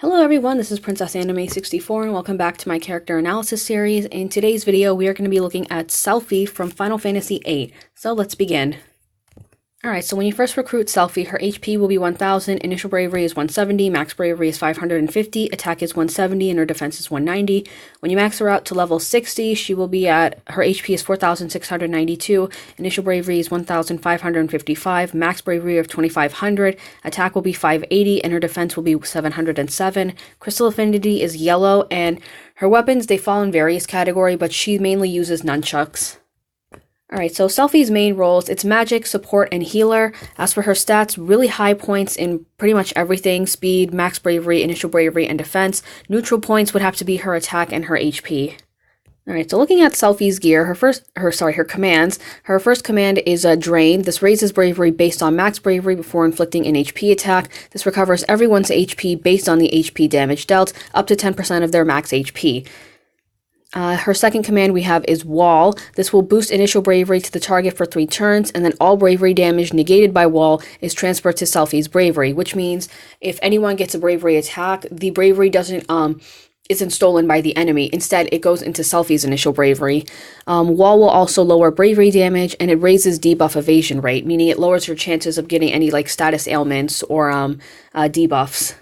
Hello everyone, this is Princess Anime 64 and welcome back to my character analysis series. In today's video, we are going to be looking at Selphie from Final Fantasy VIII. So let's begin. Alright, so when you first recruit Selphie, her HP will be 1000, initial bravery is 170, max bravery is 550, attack is 170, and her defense is 190. When you max her out to level 60, she will be at, her HP is 4692, initial bravery is 1555, max bravery of 2500, attack will be 580, and her defense will be 707. Crystal affinity is yellow, and her weapons, they fall in various categories, but she mainly uses nunchucks. Alright, so Selphie's main roles, it's magic, support, and healer. As for her stats, really high points in pretty much everything: speed, max bravery, initial bravery, and defense. Neutral points would have to be her attack and her HP. Alright, so looking at Selphie's gear, her commands. Her first command is Drain. This raises bravery based on max bravery before inflicting an HP attack. This recovers everyone's HP based on the HP damage dealt, up to 10% of their max HP. Her second command we have is Wall. This will boost initial bravery to the target for 3 turns, and then all bravery damage negated by Wall is transferred to Selphie's bravery, which means if anyone gets a bravery attack, the bravery isn't stolen by the enemy. Instead, it goes into Selphie's initial bravery. Wall will also lower bravery damage, and it raises debuff evasion rate, meaning it lowers your chances of getting any status ailments or debuffs.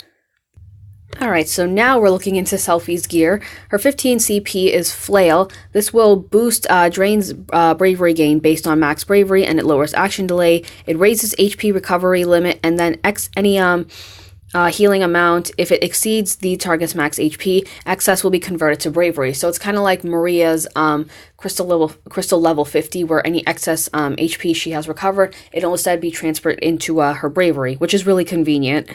Alright, so now we're looking into Selphie's gear. Her 15 CP is Flail. This will boost Drain's bravery gain based on max bravery, and it lowers action delay. It raises HP recovery limit, and then any healing amount. If it exceeds the target's max HP, excess will be converted to bravery. So it's kind of like Maria's crystal level 50, where any excess HP she has recovered, it'll instead be transferred into her bravery, which is really convenient.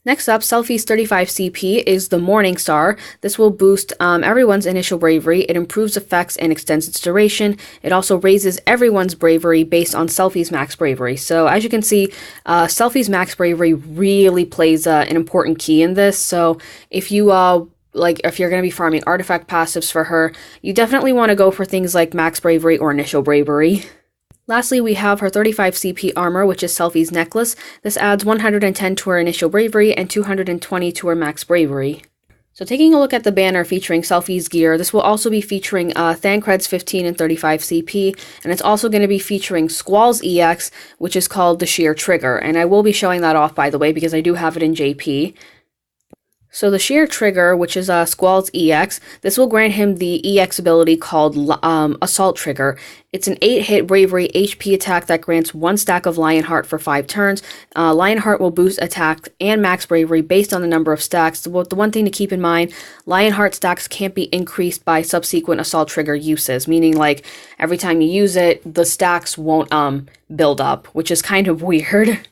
Next up, Selphie's 35 CP is the Morningstar. This will boost everyone's initial bravery. It improves effects and extends its duration. It also raises everyone's bravery based on Selphie's max bravery. So as you can see, Selphie's max bravery really plays an important key in this. So if you if you're going to be farming artifact passives for her, you definitely want to go for things like max bravery or initial bravery. Lastly, we have her 35 CP armor, which is Selphie's necklace. This adds 110 to her initial bravery and 220 to her max bravery. So taking a look at the banner featuring Selphie's gear, this will also be featuring Thancred's 15 and 35 CP, and it's also going to be featuring Squall's EX, which is called the Sheer Trigger, and I will be showing that off, by the way, because I do have it in JP. So the Sheer Trigger, which is Squall's EX, this will grant him the EX ability called Assault Trigger. It's an 8-hit bravery HP attack that grants 1 stack of Lionheart for 5 turns. Lionheart will boost attack and max bravery based on the number of stacks. The one thing to keep in mind, Lionheart stacks can't be increased by subsequent Assault Trigger uses, meaning every time you use it, the stacks won't build up, which is kind of weird.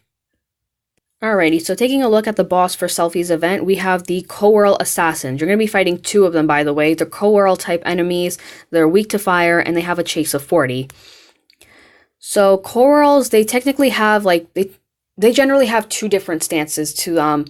Alrighty, so taking a look at the boss for Selphie's event, we have the Coeurl Assassins. You're going to be fighting 2 of them, by the way. They're Coeurl type enemies, they're weak to fire, and they have a chase of 40. So Coeurls, they technically have, they generally have 2 different stances to,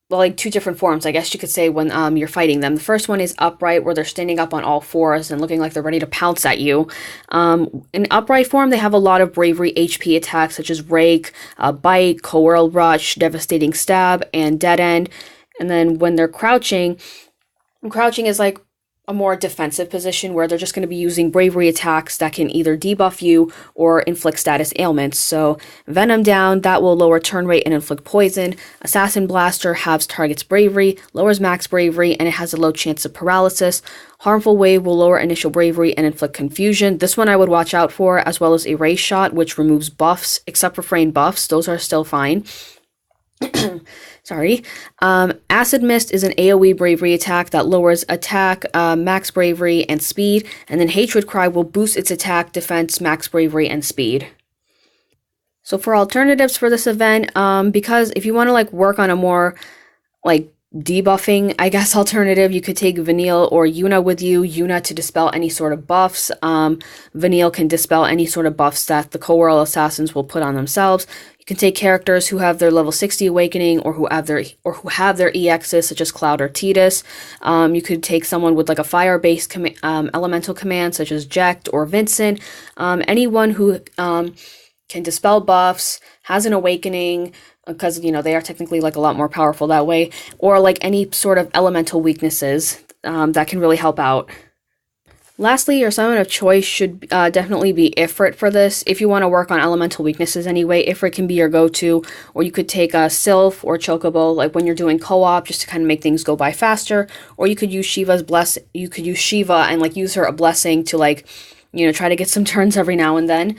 2 different forms, I guess you could say, when you're fighting them. The first one is upright, where they're standing up on all 4s and looking like they're ready to pounce at you. In upright form, they have a lot of bravery HP attacks, such as Rake, Bite, Coeurl Rush, Devastating Stab, and Dead End. And then when they're crouching is a more defensive position, where they're just going to be using bravery attacks that can either debuff you or inflict status ailments. So Venom Down, that will lower turn rate and inflict poison. Assassin Blaster halves target's bravery, lowers max bravery, and it has a low chance of paralysis. Harmful Wave will lower initial bravery and inflict confusion. This one I would watch out for, as well as Erase Shot, which removes buffs, except for frame buffs. Those are still fine. Sorry. Acid Mist is an AoE bravery attack that lowers attack, max bravery, and speed. And then Hatred Cry will boost its attack, defense, max bravery, and speed. So for alternatives for this event, because if you want to work on a more debuffing, I guess, alternative, you could take Vanille or Yuna with you. Yuna to dispel any sort of buffs. Vanille can dispel any sort of buffs that the Coeurl Assassins will put on themselves. You can take characters who have their level 60 awakening, or who have their EXs, such as Cloud or Tidus. You could take someone with a fire-based elemental command, such as Jekt or Vincent. Anyone who can dispel buffs, has an awakening, because, you know, they are technically like a lot more powerful that way, or like any sort of elemental weaknesses that can really help out. Lastly, your summon of choice should definitely be Ifrit for this. If you want to work on elemental weaknesses anyway, Ifrit can be your go-to, or you could take a Sylph or Chocobo, like when you're doing co-op, just to kind of make things go by faster. Or you could use Shiva's you could use Shiva and like use her a blessing to like, you know, try to get some turns every now and then.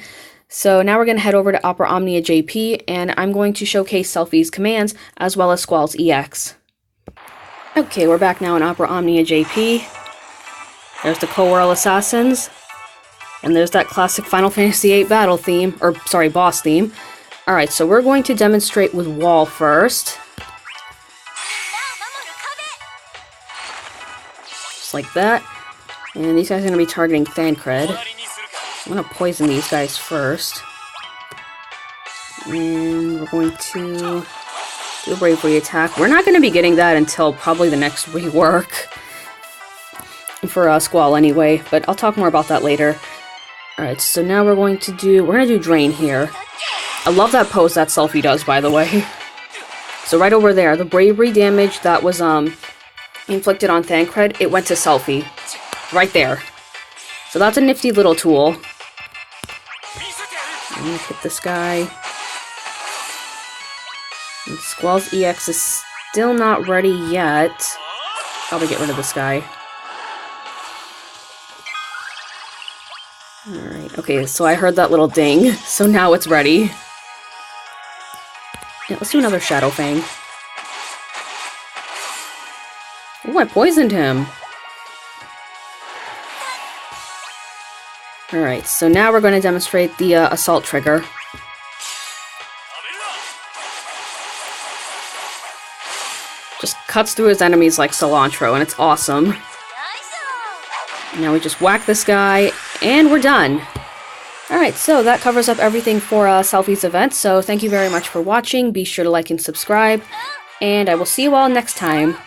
So now we're going to head over to Opera Omnia JP, and I'm going to showcase Selphie's commands as well as Squall's EX. Okay, we're back now in Opera Omnia JP. There's the Co-Whirl Assassins, and there's that classic Final Fantasy VIII battle theme, or sorry, boss theme. Alright, so we're going to demonstrate with Wall first. Just like that. And these guys are going to be targeting Thancred. I'm going to poison these guys first. And we're going to do a Bravery attack. We're not going to be getting that until probably the next rework. For Squall anyway, but I'll talk more about that later. Alright, so now we're going to do Drain here. I love that pose that Selphie does, by the way. So right over there, the bravery damage that was inflicted on Thancred, it went to Selphie. Right there. So that's a nifty little tool. I'm gonna hit this guy. And Squall's EX is still not ready yet. Probably get rid of this guy. Alright, okay, so I heard that little ding, so now it's ready. Yeah, let's do another Shadow Fang. Oh, I poisoned him! Alright, so now we're going to demonstrate the Assault trigger. Just cuts through his enemies like cilantro, and it's awesome. Now we just whack this guy, and we're done. Alright, so that covers up everything for Selphie's event, so thank you very much for watching. Be sure to like and subscribe, and I will see you all next time.